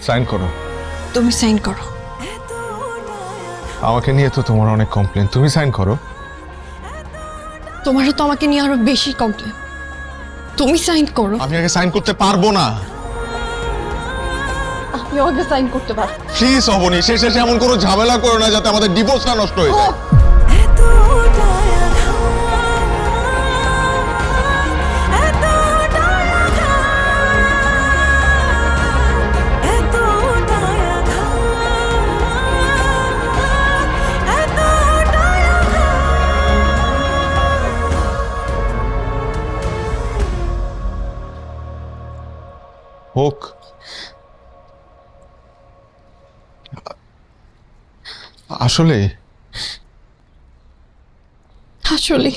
Sign করো। তুমি sign করো। আমাকে নিয়ে তো তোমার অনেক কমপ্লেন, তুমি সাইন করো। তোমারও তো আমাকে নিয়ে আরো বেশি কমপ্লেন, তুমি সাইন করো। আমি আগে সাইন করতে পারবো না। আপনি আগে সাইন করতে পারো। প্লিজ অবনী, শেষে এমন কোনো ঝামেলা করো না যাতে আমাদের ডিভোর্সটা নষ্ট হয়ে যায়। হোক। আসলে আসলে